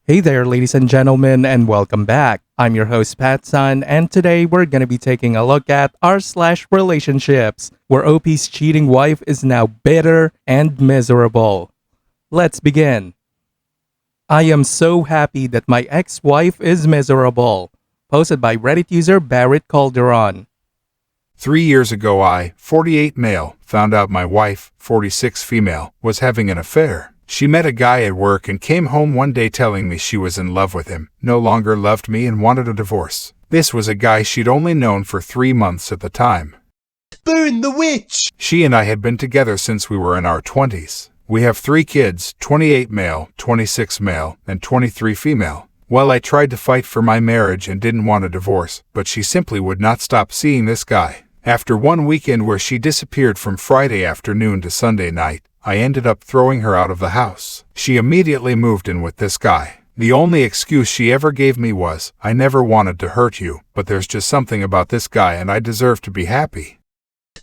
Hey there, ladies and gentlemen, and welcome back. I'm your host, PattSun, and today we're going to be taking a look at r/relationships, where OP's cheating wife is now bitter and miserable. Let's begin. I am so happy that my ex-wife is miserable. Posted by Reddit user Barrett Calderon. 3 years ago I, 48 male, found out my wife, 46 female, was having an affair. She met a guy at work and came home one day telling me she was in love with him, no longer loved me and wanted a divorce. This was a guy she'd only known for 3 months at the time. Burn the witch! She and I had been together since we were in our 20s. We have 3 kids, 28 male, 26 male, and 23 female. Well, I tried to fight for my marriage and didn't want a divorce, but she simply would not stop seeing this guy. After one weekend where she disappeared from Friday afternoon to Sunday night, I ended up throwing her out of the house. She immediately moved in with this guy. The only excuse she ever gave me was, "I never wanted to hurt you, but there's just something about this guy and I deserve to be happy."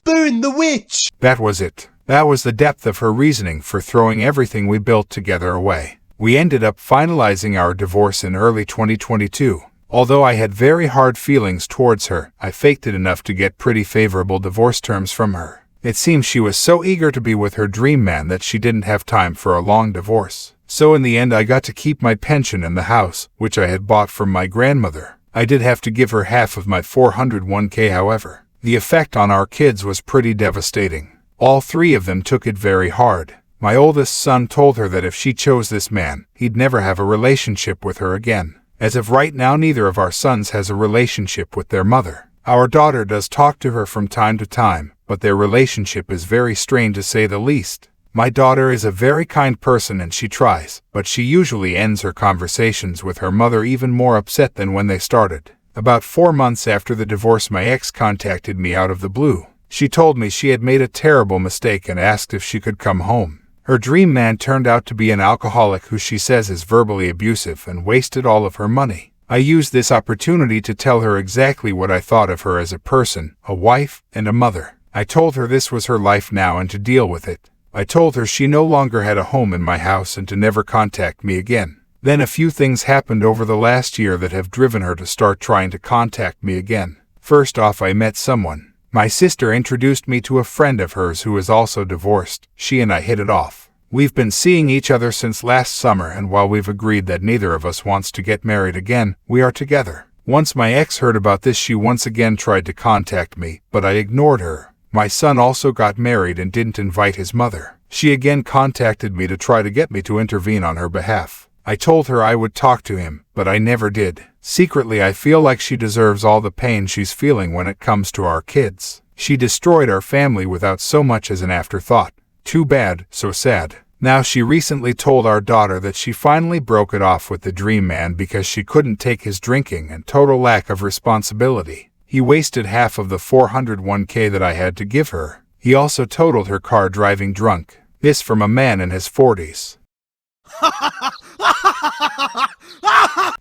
Burn the witch! That was it. That was the depth of her reasoning for throwing everything we built together away. We ended up finalizing our divorce in early 2022. Although I had very hard feelings towards her, I faked it enough to get pretty favorable divorce terms from her. It seems she was so eager to be with her dream man that she didn't have time for a long divorce. So in the end I got to keep my pension in the house, which I had bought from my grandmother. I did have to give her half of my 401k however. The effect on our kids was pretty devastating. All 3 of them took it very hard. My oldest son told her that if she chose this man, he'd never have a relationship with her again. As of right now, neither of our sons has a relationship with their mother. Our daughter does talk to her from time to time, but their relationship is very strained to say the least. My daughter is a very kind person and she tries, but she usually ends her conversations with her mother even more upset than when they started. About 4 months after the divorce, my ex contacted me out of the blue. She told me she had made a terrible mistake and asked if she could come home. Her dream man turned out to be an alcoholic who she says is verbally abusive and wasted all of her money. I used this opportunity to tell her exactly what I thought of her as a person, a wife, and a mother. I told her this was her life now and to deal with it. I told her she no longer had a home in my house and to never contact me again. Then a few things happened over the last year that have driven her to start trying to contact me again. First off, I met someone. My sister introduced me to a friend of hers who is also divorced. She and I hit it off. We've been seeing each other since last summer, and while we've agreed that neither of us wants to get married again, we are together. Once my ex heard about this, she once again tried to contact me, but I ignored her. My son also got married and didn't invite his mother. She again contacted me to try to get me to intervene on her behalf. I told her I would talk to him, but I never did. Secretly, I feel like she deserves all the pain she's feeling when it comes to our kids. She destroyed our family without so much as an afterthought. Too bad, so sad. Now she recently told our daughter that she finally broke it off with the dream man because she couldn't take his drinking and total lack of responsibility. He wasted half of the 401k that I had to give her. He also totaled her car driving drunk. This from a man in his 40s.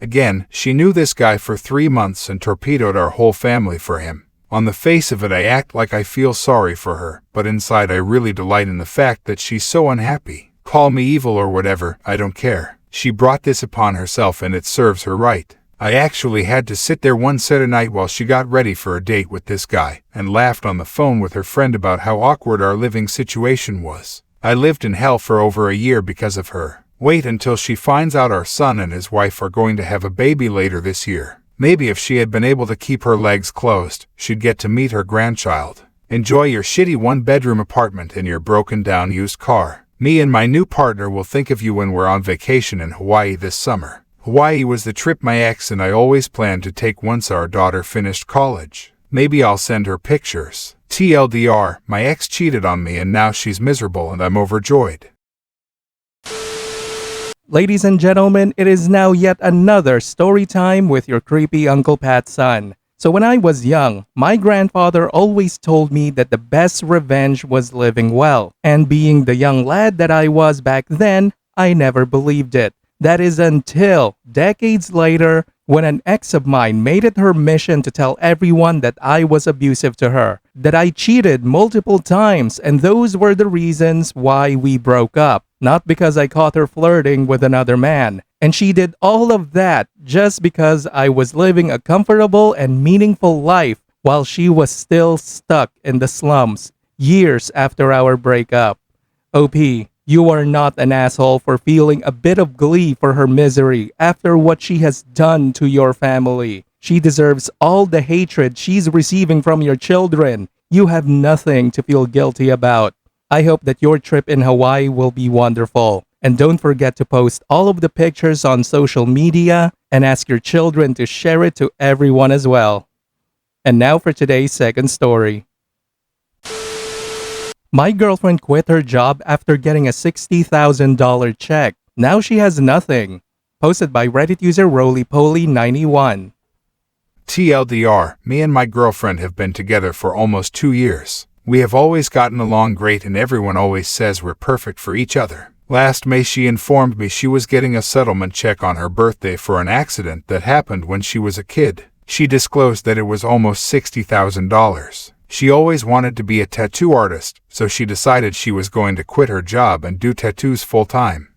Again, she knew this guy for 3 months and torpedoed our whole family for him. On the face of it, I act like I feel sorry for her, but inside I really delight in the fact that she's so unhappy. Call me evil or whatever, I don't care. She brought this upon herself and it serves her right. I actually had to sit there one Saturday night while she got ready for a date with this guy, and laughed on the phone with her friend about how awkward our living situation was. I lived in hell for over a year because of her. Wait until she finds out our son and his wife are going to have a baby later this year. Maybe if she had been able to keep her legs closed, she'd get to meet her grandchild. Enjoy your shitty 1-bedroom apartment and your broken down used car. Me and my new partner will think of you when we're on vacation in Hawaii this summer. Hawaii was the trip my ex and I always planned to take once our daughter finished college. Maybe I'll send her pictures. TLDR, my ex cheated on me and now she's miserable and I'm overjoyed. Ladies and gentlemen, it is now yet another story time with your creepy Uncle PattSun. So when I was young, my grandfather always told me that the best revenge was living well. And being the young lad that I was back then, I never believed it. That is until decades later, when an ex of mine made it her mission to tell everyone that I was abusive to her, that I cheated multiple times, and those were the reasons why we broke up. Not because I caught her flirting with another man. And she did all of that just because I was living a comfortable and meaningful life while she was still stuck in the slums years after our breakup. OP, you are not an asshole for feeling a bit of glee for her misery after what she has done to your family. She deserves all the hatred she's receiving from your children. You have nothing to feel guilty about. I hope that your trip in Hawaii will be wonderful. And don't forget to post all of the pictures on social media and ask your children to share it to everyone as well. And now for today's second story. My girlfriend quit her job after getting a $60,000 check. Now she has nothing. Posted by Reddit user RolyPoly91. TLDR, me and my girlfriend have been together for almost 2 years. We have always gotten along great and everyone always says we're perfect for each other. Last May she informed me she was getting a settlement check on her birthday for an accident that happened when she was a kid. She disclosed that it was almost $60,000. She always wanted to be a tattoo artist, so she decided she was going to quit her job and do tattoos full-time.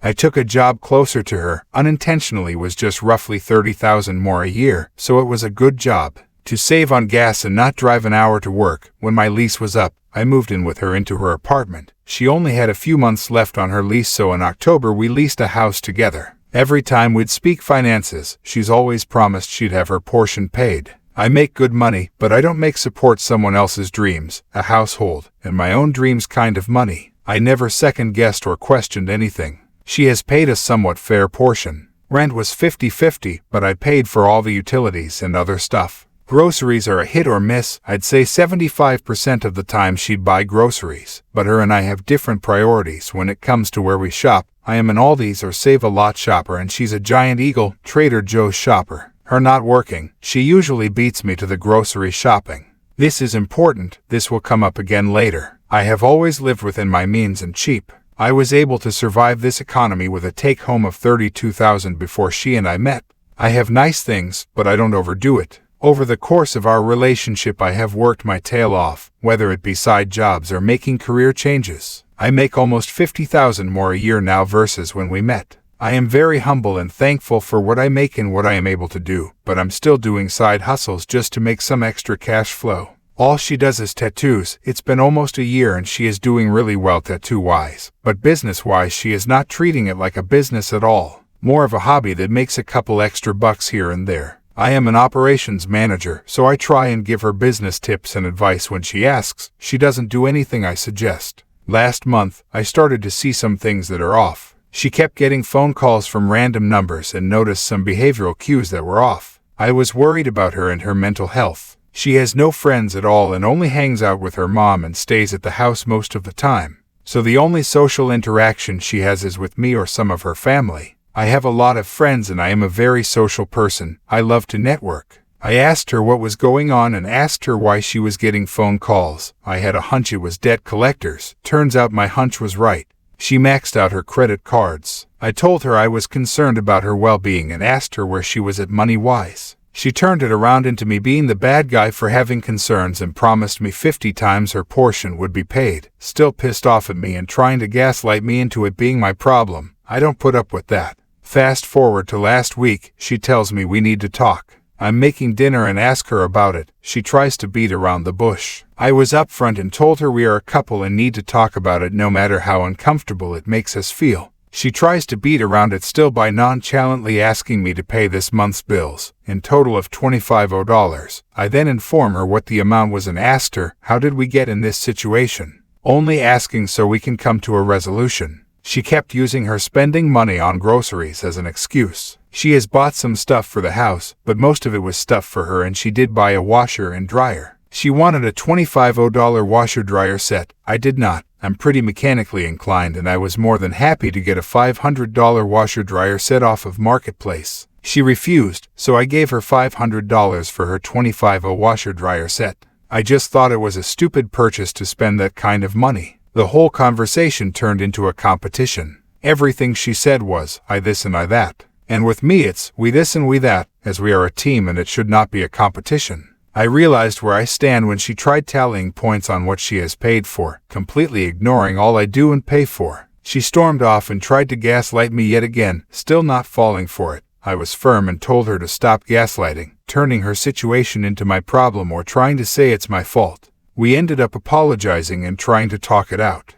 I took a job closer to her, unintentionally was just roughly $30,000 more a year, so it was a good job. To save on gas and not drive an hour to work, when my lease was up, I moved in with her into her apartment. She only had a few months left on her lease, so in October we leased a house together. Every time we'd speak finances, she's always promised she'd have her portion paid. I make good money, but I don't make support someone else's dreams, a household, and my own dreams kind of money. I never second-guessed or questioned anything. She has paid a somewhat fair portion. Rent was 50-50, but I paid for all the utilities and other stuff. Groceries are a hit or miss. I'd say 75% of the time she'd buy groceries, but her and I have different priorities when it comes to where we shop. I am an Aldi's or Save-A-Lot shopper and she's a Giant Eagle, Trader Joe's shopper. Her not working, she usually beats me to the grocery shopping. This is important, this will come up again later. I have always lived within my means and cheap. I was able to survive this economy with a take-home of $32,000 before she and I met. I have nice things, but I don't overdo it. Over the course of our relationship I have worked my tail off, whether it be side jobs or making career changes. I make almost $50,000 more a year now versus when we met. I am very humble and thankful for what I make and what I am able to do, but I'm still doing side hustles just to make some extra cash flow. All she does is tattoos. It's been almost a year and she is doing really well tattoo-wise, but business-wise she is not treating it like a business at all. More of a hobby that makes a couple extra bucks here and there. I am an operations manager, so I try and give her business tips and advice when she asks. She doesn't do anything I suggest. Last month, I started to see some things that are off. She kept getting phone calls from random numbers and noticed some behavioral cues that were off. I was worried about her and her mental health. She has no friends at all and only hangs out with her mom and stays at the house most of the time. So the only social interaction she has is with me or some of her family. I have a lot of friends and I am a very social person. I love to network. I asked her what was going on and asked her why she was getting phone calls. I had a hunch it was debt collectors. Turns out my hunch was right. She maxed out her credit cards. I told her I was concerned about her well-being and asked her where she was at money-wise. She turned it around into me being the bad guy for having concerns and promised me 50 times her portion would be paid. Still pissed off at me and trying to gaslight me into it being my problem. I don't put up with that. Fast forward to last week, she tells me we need to talk. I'm making dinner and ask her about it. She tries to beat around the bush. I was upfront and told her we are a couple and need to talk about it no matter how uncomfortable it makes us feel. She tries to beat around it still by nonchalantly asking me to pay this month's bills, in total of $25. I then inform her what the amount was and asked her, how did we get in this situation? Only asking so we can come to a resolution. She kept using her spending money on groceries as an excuse. She has bought some stuff for the house, but most of it was stuff for her and she did buy a washer and dryer. She wanted a $25 washer-dryer set. I did not. I'm pretty mechanically inclined and I was more than happy to get a $500 washer-dryer set off of Marketplace. She refused, so I gave her $500 for her $25 washer-dryer set. I just thought it was a stupid purchase to spend that kind of money. The whole conversation turned into a competition. Everything she said was, I this and I that. And with me it's, we this and we that, as we are a team and it should not be a competition. I realized where I stand when she tried tallying points on what she has paid for, completely ignoring all I do and pay for. She stormed off and tried to gaslight me yet again, still not falling for it. I was firm and told her to stop gaslighting, turning her situation into my problem or trying to say it's my fault. We ended up apologizing and trying to talk it out.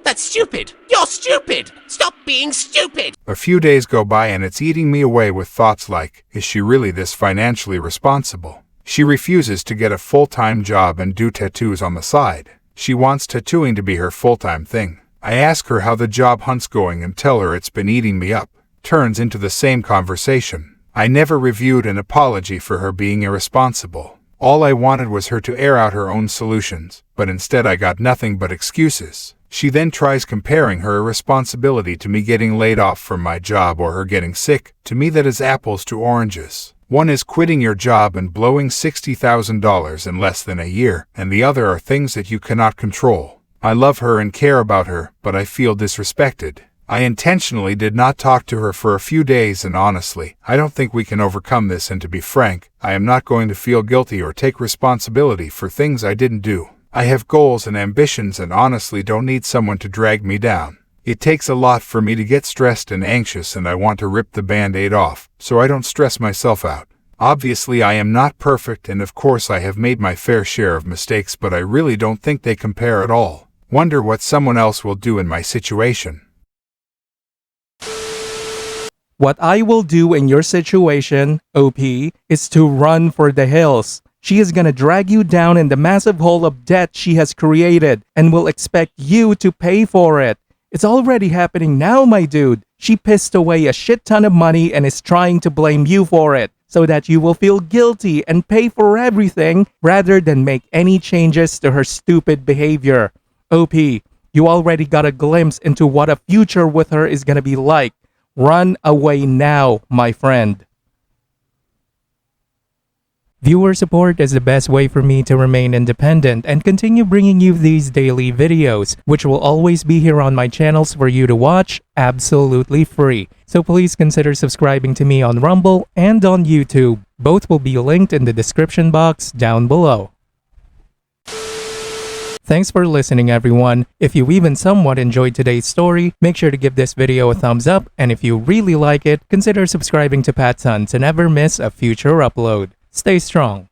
That's stupid! You're stupid! Stop being stupid! A few days go by and it's eating me away with thoughts like, is she really this financially responsible? She refuses to get a full-time job and do tattoos on the side. She wants tattooing to be her full-time thing. I ask her how the job hunt's going and tell her it's been eating me up. Turns into the same conversation. I never reviewed an apology for her being irresponsible. All I wanted was her to air out her own solutions, but instead I got nothing but excuses. She then tries comparing her irresponsibility to me getting laid off from my job or her getting sick. To me that is apples to oranges. One is quitting your job and blowing $60,000 in less than a year, and the other are things that you cannot control. I love her and care about her, but I feel disrespected. I intentionally did not talk to her for a few days and honestly, I don't think we can overcome this, and to be frank, I am not going to feel guilty or take responsibility for things I didn't do. I have goals and ambitions and honestly don't need someone to drag me down. It takes a lot for me to get stressed and anxious and I want to rip the band-aid off, so I don't stress myself out. Obviously I am not perfect and of course I have made my fair share of mistakes, but I really don't think they compare at all. Wonder what someone else will do in my situation. What I will do in your situation, OP, is to run for the hills. She is gonna drag you down in the massive hole of debt she has created and will expect you to pay for it. It's already happening now, my dude. She pissed away a shit ton of money and is trying to blame you for it, so that you will feel guilty and pay for everything rather than make any changes to her stupid behavior. OP, you already got a glimpse into what a future with her is gonna be like. Run away now, my friend. Viewer support is the best way for me to remain independent and continue bringing you these daily videos, which will always be here on my channels for you to watch absolutely free. So please consider subscribing to me on Rumble and on YouTube. Both will be linked in the description box down below. Thanks for listening, everyone. If you even somewhat enjoyed today's story, make sure to give this video a thumbs up, and if you really like it, consider subscribing to PattSun to never miss a future upload. Stay strong.